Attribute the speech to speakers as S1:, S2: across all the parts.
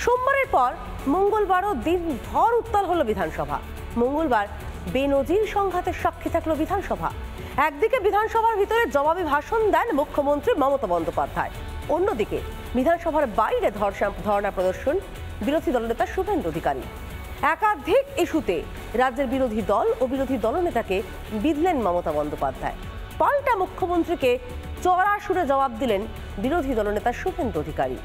S1: সোমবারের পর মঙ্গলবারও দিনভর উত্তাল হলো বিধানসভা। মঙ্গলবার বেনজির সংঘাতের সাক্ষী থাকলো বিধানসভা। একদিকে বিধানসভার ভিতরে জবাবি ভাষণ দেন মুখ্যমন্ত্রী মমতা বন্দ্যোপাধ্যায়, অন্যদিকে বিধানসভার বাইরে ধর্ণা প্রদর্শন বিরোধী দলনেতা শুভেন্দু অধিকারী। একাধিক ইস্যুতে রাজ্যের বিরোধী দল ও বিরোধী দলনেতাকে বিঁধলেন মমতা বন্দ্যোপাধ্যায়। পাল্টা মুখ্যমন্ত্রীকে চড়া সুরে জবাব দিলেন বিরোধী দলনেতা শুভেন্দু অধিকারী।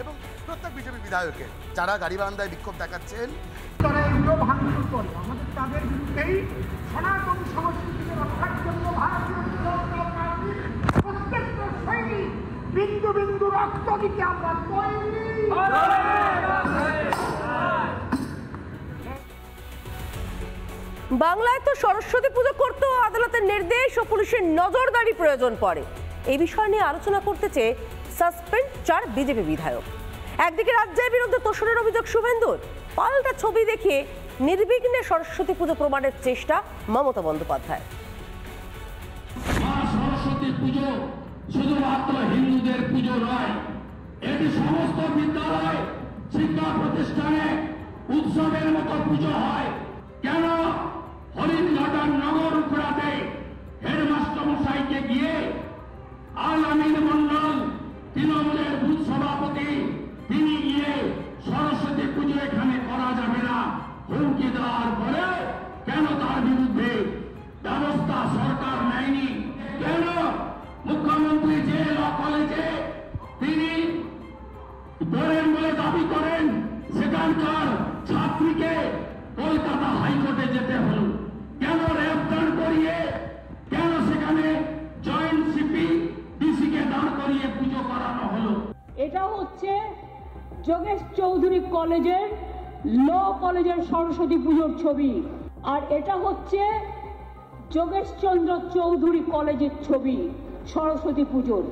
S2: এবং প্রত্যেক বিজেপি বিধায়কের যারা গাড়ি বারান্দায় বিক্ষোভ দেখাচ্ছেন,
S3: তারা এগুলো ভাঙচুর করে আমাদের তাদের বিরুদ্ধেই সনাতন সংস্কৃতিকে রক্ষার জন্য ভারতীয় জনতা পার্টির প্রত্যেকটা সৈনিক বিন্দু বিন্দু রক্ত দিতে আমরা তৈরি।
S1: বাংলায় তো সরস্বতী পুজো করতেও আদালতের নির্দেশ ও পুলিশের নজরদারি প্রয়োজন পড়ে। এই বিষয় নিয়ে আলোচনা করতে চেয়ে সাসপেন্ড 4 বিজেপি বিধায়ক। একদিকে রাজ্যের বিরুদ্ধে তোষণের অভিযোগ শুভেন্দুর, পাল্টা ছবি দেখিয়ে নির্বিঘ্নে সরস্বতী পুজো প্রমাণের চেষ্টা মমতা বন্দ্যোপাধ্যায়।
S4: সরস্বতী পুজো শুধুমাত্র হিন্দুদের পুজো নয়, এটি সমস্ত বিদ্যালয় শিক্ষা প্রতিষ্ঠানে উৎসবের মতো পুজো হয়। কেন হরিণঘাটার নগর উপরাতে হেডমাস্টার মশাইকে গিয়ে আল আমিন মন্ডল তৃণমূলের বুথ সভাপতি তিনি গিয়ে সরস্বতী পুজো এখানে করা যাবে না হুমকি দেওয়ার পরে কেন তার বিরুদ্ধে ব্যবস্থা সরকার নেয়নি? কেন মুখ্যমন্ত্রী যে ল কলেজে তিনি পড়েন বলে দাবি করেন সেখানকার ছাত্রীকে কলকাতা হাইকোর্টে যেতে হল? কেন গ্রেফতার করিয়ে কেন সেখানে জয়েন্ট সিপি ডিসিকে দাঁড় করিয়ে পুজো করানো হলো?
S5: এটা হচ্ছে যোগেশ চৌধুরী কলেজের ল কলেজের সরস্বতী পুজোর ছবি, আর এটা হচ্ছে যোগেশ চন্দ্র চৌধুরী কলেজের ছবি সরস্বতী পুজোর।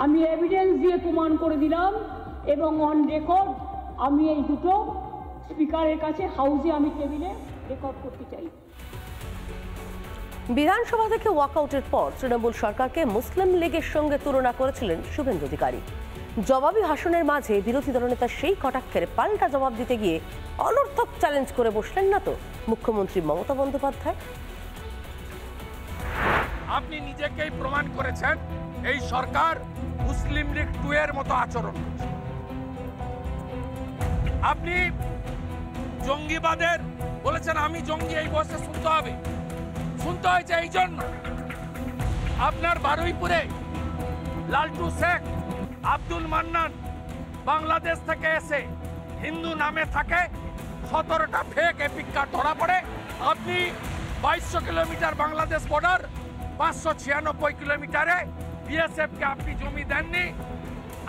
S5: আমি এভিডেন্স দিয়ে প্রমাণ করে দিলাম এবং অন রেকর্ড আমি এই দুটো স্পিকারের কাছে হাউসে আমি টেবিলে রেকর্ড করতে চাই।
S1: বিধানসভা থেকে ওয়াকআউটের পর তৃণমূল সরকারকে মুসলিম লীগের সঙ্গে তুলনা করেছিলেন শুভেন্দু অধিকারী। জবাবি ভাষণের মাঝে বিরোধী দলনেতা সেই কটাক্ষের পাল্টা জবাব দিতে গিয়ে অনর্থক চ্যালেঞ্জ করে বসলেন না তো মুখ্যমন্ত্রী মমতা বন্দ্যোপাধ্যায়।
S6: আপনি নিজেকেই প্রমাণ করেছেন এই সরকার মুসলিম লীগ 2 এর মতো আচরণ করছে। আপনি জঙ্গিবাদের বলেছেন আমি জঙ্গি, এই বয়সে শুনতে হয়েছে এই জন্য আপনার বারুইপুরে লালটু শেখ, আব্দুল মান্নান বাংলাদেশ থেকে এসে হিন্দু নামে থাকে 17টা ফেক এপিক কার্ড ধরা পড়ে। আপনি 2200 কিলোমিটার বাংলাদেশ বর্ডার, 596 কিলোমিটারে বিএসএফকে আপনি জমি দেননি।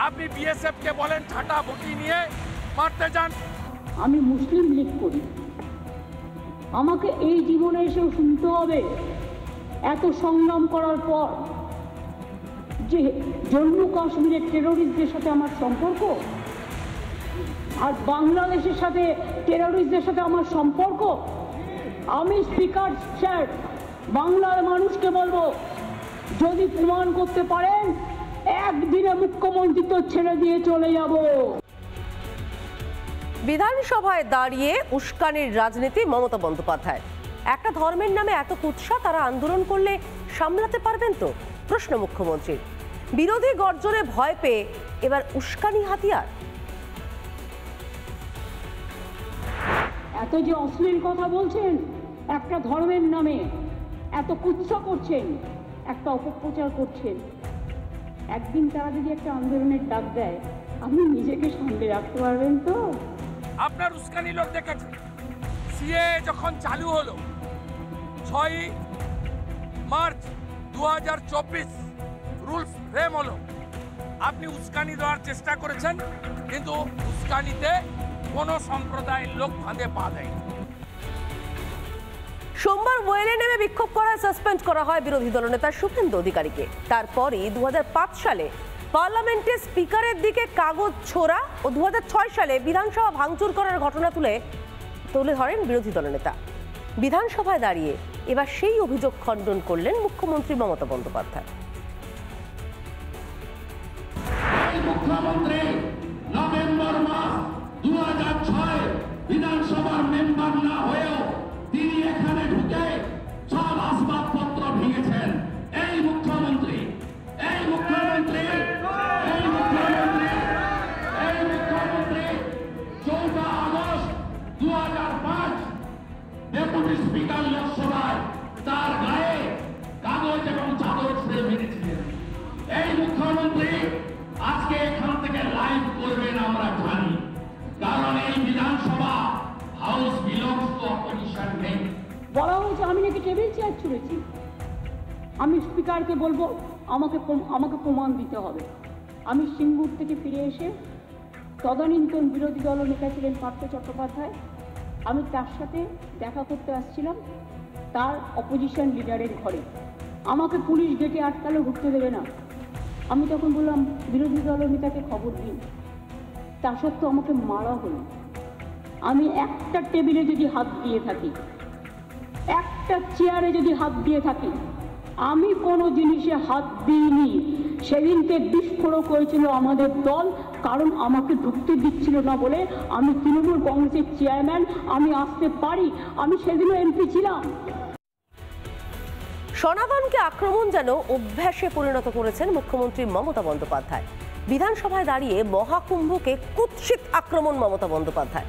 S6: আপনি বিএসএফকে বলেন ঝাঁটা বটি নিয়ে মারতে যান।
S5: আমি মুসলিম লীগ করি, আমাকে এই জীবনে এসেও শুনতে হবে এত সংগ্রাম করার পর যে জম্মু কাশ্মীরের টেরোরিস্টদের সাথে আমার সম্পর্ক আর বাংলাদেশের সাথে টেরোরিস্টদের সাথে আমার সম্পর্ক। আমি স্পিকার স্যার বাংলার মানুষকে বলবো, যদি প্রমাণ করতে পারেন একদিনে মুখ্যমন্ত্রী তো ছেড়ে দিয়ে চলে যাব।
S1: বিধানসভায় দাঁড়িয়ে উস্কানির রাজনীতি মমতা বন্দ্যোপাধ্যায়। একটা ধর্মের নামে এত কুৎসা তারা আন্দোলন করলে সামলাতে পারবেন তো, প্রশ্ন মুখ্যমন্ত্রীর। বিরোধী গর্জনে ভয় পেয়ে এবার উস্কানি হাতিয়ার।
S5: এত যে অশ্লীল কথা বলছেন, একটা ধর্মের নামে এত কুৎসা করছেন, একটা অপপ্রচার করছেন, একদিন তারা যদি একটা আন্দোলনের ডাক দেয় আপনি নিজেকে সামলে রাখতে পারবেন তো?
S6: আপনার উস্কানি লোক দেখেছে। সিএ যখন চালু হলো 6 মার্চ 2024 রুলস ফ্রেম হলো, আপনি উস্কানি দেওয়ার চেষ্টা করেছেন, কিন্তু উস্কানিতে কোনো সম্প্রদায়ের লোক ফাঁদে পা দেয়।
S1: সোমবার ওয়েলে নেমে বিক্ষোভ করায় সাসপেন্ড করা হয় বিরোধী দলনেতা শুভেন্দু অধিকারীকে। তারপরই 2005 সালে পার্লামেন্টে স্পিকারের দিকে কাগজ ছোড়া ও 2006 সালে বিধানসভা ভাঙচুর করার ঘটনা তুলে তুলে ধরেন বিরোধী দলনেতা। বিধানসভায় দাঁড়িয়ে এবার সেই অভিযোগ খণ্ডন করলেন মুখ্যমন্ত্রী মমতা বন্দ্যোপাধ্যায়।
S4: মুখ্যমন্ত্রী নভেম্বর মাস 2006 বিধানসভার মেম্বার না হয়েও তিনি এখানে ঢুকে সব আসবাবপত্র ভেঙেছেন। এই মুখ্যমন্ত্রী 14 আগস্ট 2005 ডেপুটি স্পিকার লোকসভায় তার গায়ে কাগজ এবং চাদর ছুঁড়ে মেরেছিলেন। এই মুখ্যমন্ত্রী আজকে এখান থেকে লাইভ করবেন আমরা জানি, কারণ এই বিধানসভা হাউস বিলংস টু অপোজিশন নেই।
S5: বলা হয়েছে আমি নাকি টেবিল চেয়ার ছুঁড়েছি। আমি স্পিকারকে বলবো আমাকে প্রমাণ দিতে হবে। আমি সিঙ্গুর থেকে ফিরে এসে তদানীন্তন বিরোধী দল নেতা ছিলেন পার্থ চট্টোপাধ্যায়, আমি তার সাথে দেখা করতে আসছিলাম তার অপোজিশন লিডারের ঘরে। আমাকে পুলিশ গেটে আটকালে ঢুকতে দেবে না। আমি তখন বললাম বিরোধী দল নেতাকে খবর দিন। তা সত্ত্বেও আমাকে মারা হলো। আমি একটা টেবিলে যদি হাত দিয়ে থাকি, একটা চেয়ারে যদি হাত দিয়ে থাকি, আমি কোনো জিনিসে হাত দিইনি। সেদিনকে বিস্ফোরক হয়েছিল আমাদের দল, কারণ আমাকে ঢুকতে দিচ্ছিল না বলে। আমি তৃণমূল কংগ্রেসের চেয়ারম্যান, আমি আসতে পারি, আমি সেদিনও এমপি ছিলাম।
S1: সনাতনকে আক্রমণ যেন অভ্যাসে পরিণত করেছেন মুখ্যমন্ত্রী মমতা বন্দ্যোপাধ্যায়। বিধানসভায় দাঁড়িয়ে মহাকুম্ভকে কুৎসিত আক্রমণ মমতা বন্দ্যোপাধ্যায়।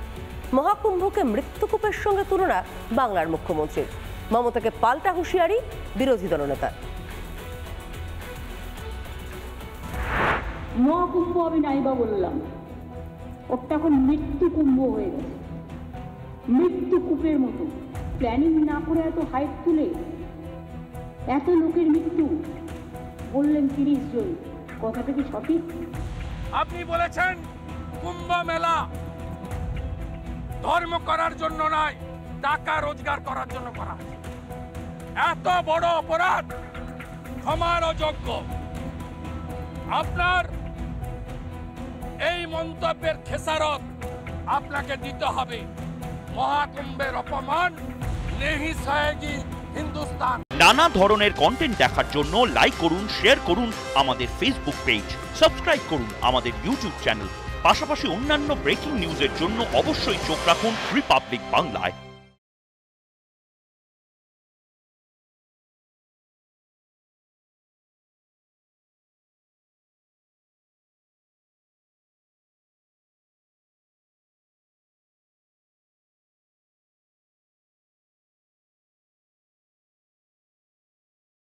S1: মহাকুম্ভকে মৃত্যুকূপের সঙ্গে তুলনা বাংলার মুখ্যমন্ত্রীর। মমতাকে পাল্টা হুঁশিয়ারি বিরোধী দলনেতা।
S5: মহাকুম্ভ আমি নাইবা বললাম, ওটা এখন মৃত্যু কুম্ভ হয়ে গেছে, মৃত্যু কূপের মতো। প্ল্যানিং না করে এত হাইট তুলে এত লোকের মৃত্যু বললেন 30 জন, কথাটা কি সঠিক?
S6: আপনি বলেছেন কুম্ভ মেলা ধর্ম করার জন্য নয়, টাকা রোজগার করার জন্য করা হয়েছে। এত বড় অপরাধ ক্ষমার অযোগ্য। আপনার এই মন্তব্যের খেসারত আপনাকে দিতে হবে। মহাকুম্ভের অপমান নেহি সহেগি হিন্দুস্তান।
S7: নানা ধরনের কন্টেন্ট দেখার জন্য লাইক করুন, শেয়ার করুন আমাদের ফেসবুক পেজ, সাবস্ক্রাইব করুন আমাদের ইউটিউব চ্যানেল। পাশাপাশি অন্যান্য ব্রেকিং নিউজের জন্য অবশ্যই চোখ রাখুন রিপাবলিক বাংলায়।